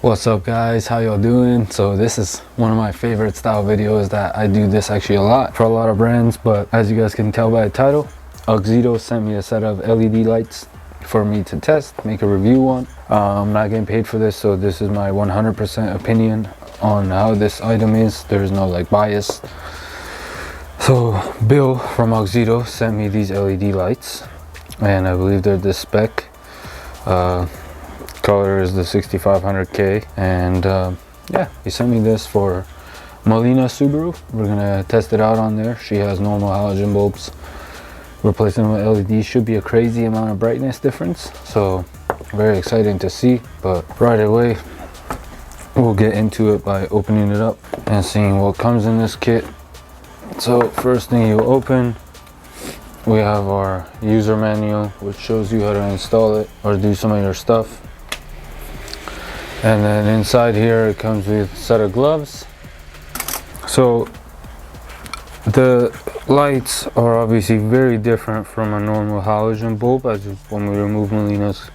What's up guys, how y'all doing? So this is one of my favorite style videos that I do this actually a lot for a lot of brands, but as you guys can tell by the title, Auxito sent me a set of LED lights for me to test, make a review on. I'm not getting paid for this, so this is my 100% opinion on how this item is. There's no like bias. So Bill from Auxito sent me these LED lights and I believe they're this spec. Color is the 6500K, and yeah, he sent me this for Molina Subaru. We're gonna test it out on there. She has normal halogen bulbs, replacing them with LED should be a crazy amount of brightness difference, so very exciting to see. But right away we'll get into it by opening it up and seeing what comes in this kit. So first thing you open, we have our user manual, which shows you how to install it or do some of your stuff. And then inside here it comes with a set of gloves. So the lights are obviously very different from a normal halogen bulb. As when we remove Molina's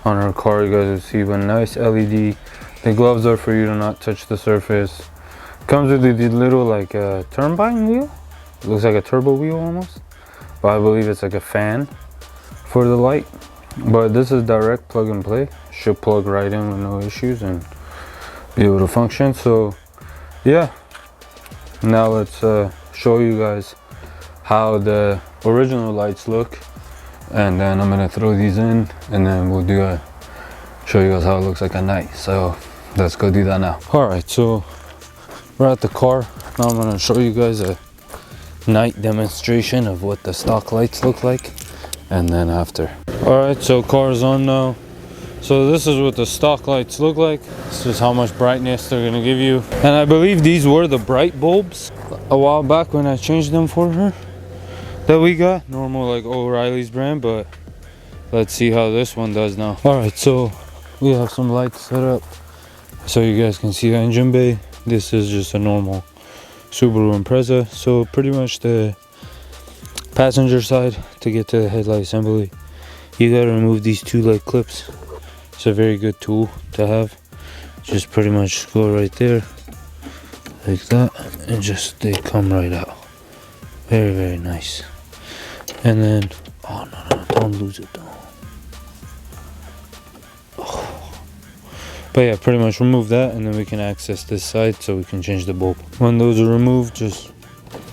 on our car, you guys will see a nice LED. The gloves are for you to not touch the surface. Comes with the little like turbine wheel. It looks like a turbo wheel almost, but I believe it's like a fan for the light. But this is direct plug and play. Should plug right in with no issues and be able to function. So yeah, now let's show you guys how the original lights look, and then I'm gonna throw these in and then we'll show you guys how it looks like at night. So let's go do that now. All right, so we're at the car now. I'm gonna show you guys a night demonstration of what the stock lights look like, and then after. All right, so car's on now. So this is what the stock lights look like. This is how much brightness they're gonna give you. And I believe these were the bright bulbs a while back when I changed them for her that we got. Normal like O'Reilly's brand, but let's see how this one does now. All right, so we have some lights set up so you guys can see the engine bay. This is just a normal Subaru Impreza. So pretty much the passenger side, to get to the headlight assembly, you gotta remove these two light clips. It's a very good tool to have. Just pretty much go right there like that, and just they come right out. Very, very nice. And then, oh no, don't lose it though. Oh. But yeah, pretty much remove that, and then we can access this side so we can change the bulb. When those are removed, just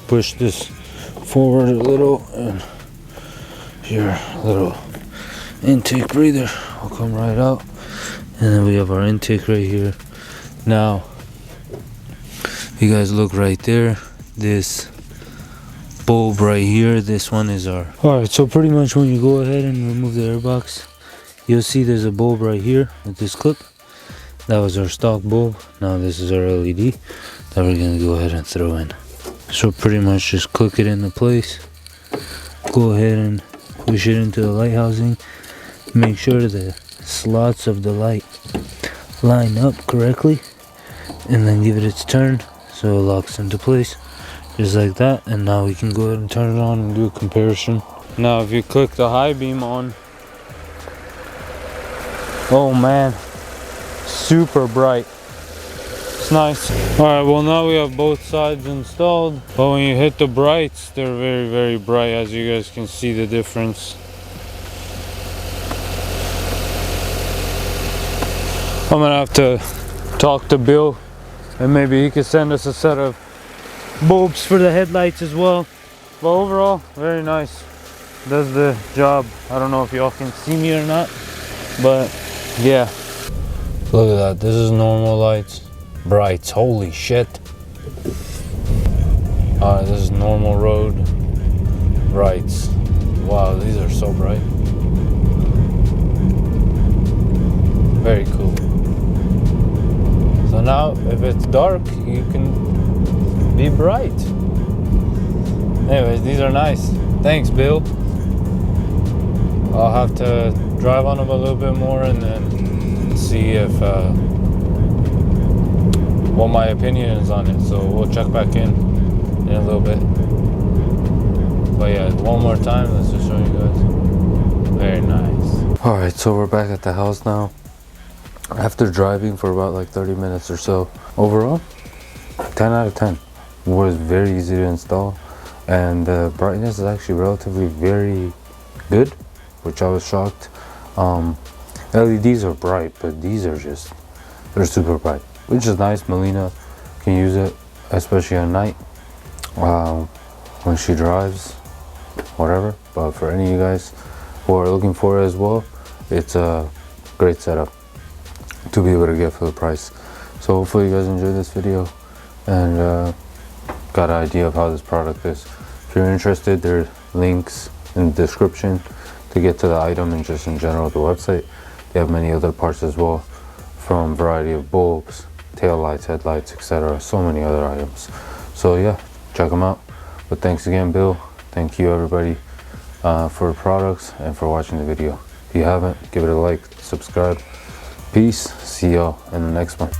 push this forward a little, and your little intake breather will come right out. And then we have our intake right here. Now you guys look right there, this bulb right here, this one is our. All right, so pretty much when you go ahead and remove the airbox, you'll see there's a bulb right here with this clip. That was our stock bulb. Now this is our LED that we're gonna go ahead and throw in. So pretty much just click it into place, go ahead and push it into the light housing. Make sure the slots of the light line up correctly, and then give it its turn so it locks into place just like that. And now we can go ahead and turn it on and do a comparison. Now if you click the high beam on, oh man, super bright. It's nice. All right, well now we have both sides installed, but when you hit the brights, they're very, very bright. As you guys can see the difference. I'm gonna have to talk to Bill, and maybe he could send us a set of bulbs for the headlights as well. But overall, very nice. Does the job. I don't know if y'all can see me or not, but yeah. Look at that. This is normal lights. Brights. Holy shit. Alright, this is normal road. Brights. Wow, these are so bright. Very cool. So now, if it's dark, you can be bright. Anyways, these are nice. Thanks, Bill. I'll have to drive on them a little bit more and then see if what my opinion is on it. So we'll check back in a little bit. But yeah, one more time, let's just show you guys. Very nice. All right, so we're back at the house now. after driving for about like 30 minutes or so. Overall, 10 out of 10. It was very easy to install, and the brightness is actually relatively very good, which I was shocked. LEDs are bright, but these are just, they're super bright, which is nice. Melina can use it, especially at night, when she drives, whatever. But for any of you guys who are looking for it as well, it's a great setup to be able to get for the price. So hopefully you guys enjoyed this video and got an idea of how this product is. If you're interested, there are links in the description to get to the item and just in general the website. They have many other parts as well, from a variety of bulbs, tail lights, headlights, etc. So many other items. So yeah, check them out. But thanks again, Bill. Thank you everybody for the products and for watching the video. If you haven't, give it a like, subscribe. Peace. See y'all in the next one.